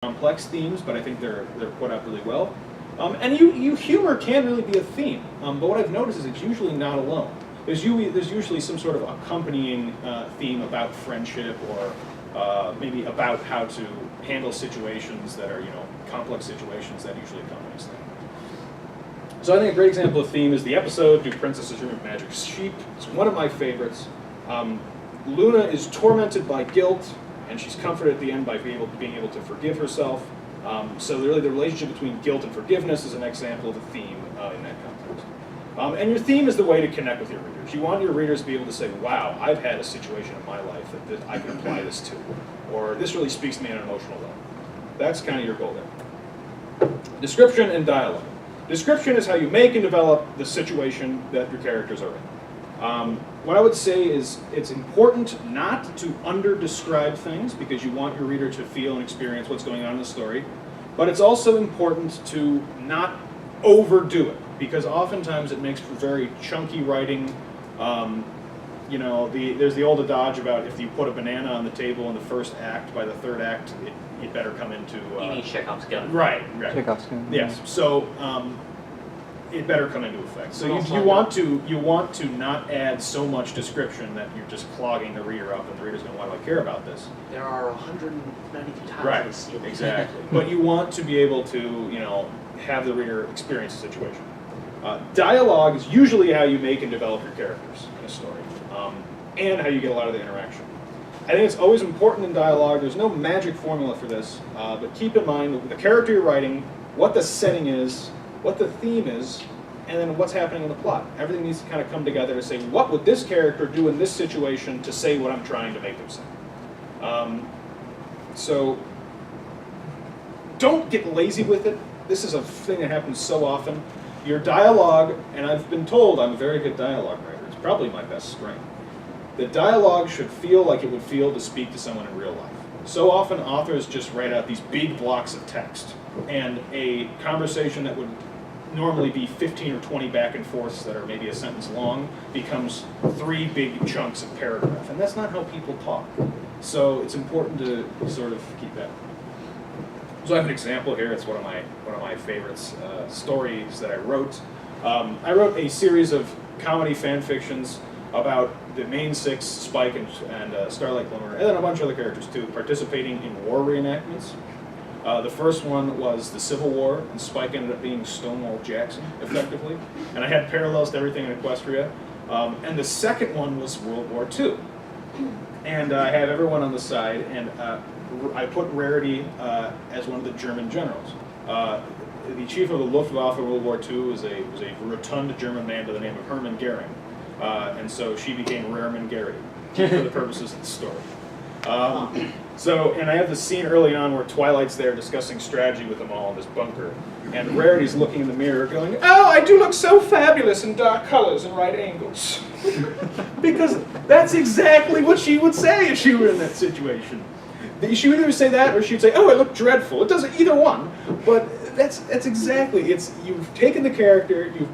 complex themes, but I think they're put out really well. And humor can really be a theme, but what I've noticed is it's usually not alone. There's usually some sort of accompanying theme about friendship or maybe about how to handle situations that are, complex situations that usually accompanies them. So I think a great example of theme is the episode, Do Princesses Dream of Magic Sheep? It's one of my favorites. Luna is tormented by guilt, and she's comforted at the end by being able to forgive herself. So really the relationship between guilt and forgiveness is an example of a theme in that context. And your theme is the way to connect with your readers. You want your readers to be able to say, wow, I've had a situation in my life that I can apply this to, or this really speaks to me on an emotional level. That's kind of your goal there. Description and dialogue. Description is how you make and develop the situation that your characters are in. What I would say is it's important not to under-describe things because you want your reader to feel and experience what's going on in the story, but it's also important to not overdo it because oftentimes it makes for very chunky writing. There's the old adage about if you put a banana on the table in the first act, by the third act, it better come into... you need Chekhov's gun. Right. Chekhov's gun. Yes, so it better come into effect. So you want to not add so much description that you're just clogging the reader up, and the reader's going to want to care about this. There are 192 times right. this scene. Exactly. But you want to be able to, have the reader experience the situation. Dialogue is usually how you make and develop your characters in a story, and how you get a lot of the interaction. I think it's always important in dialogue. There's no magic formula for this, but keep in mind the character you're writing, what the setting is, what the theme is, and then what's happening in the plot. Everything needs to kind of come together to say, what would this character do in this situation to say what I'm trying to make them say? So don't get lazy with it. This is a thing that happens so often. Your dialogue, and I've been told I'm a very good dialogue writer. It's probably my best strength. The dialogue should feel like it would feel to speak to someone in real life. So often authors just write out these big blocks of text, and a conversation that would normally be 15 or 20 back and forths that are maybe a sentence long becomes 3 big chunks of paragraph, and that's not how people talk. So it's important to sort of keep that. So I have an example here. It's one of my favorites, stories that I wrote. I wrote a series of comedy fan fictions about the main 6, Spike and Starlight Glimmer, and then a bunch of other characters too, participating in war reenactments. The first one was the Civil War, and Spike ended up being Stonewall Jackson, effectively. And I had parallels to everything in Equestria. And the second one was World War II. And I had everyone on the side, and I put Rarity as one of the German generals. The chief of the Luftwaffe in World War II was a rotund German man by the name of Hermann Goering. And so she became Rareman Garrity for the purposes of the story. And I have this scene early on where Twilight's there discussing strategy with them all in this bunker. And Rarity's looking in the mirror going, oh, I do look so fabulous in dark colors and right angles. Because that's exactly what she would say if she were in that situation. She would either say that or she'd say, oh, I look dreadful. It doesn't either one. But that's exactly, you've taken the character, you've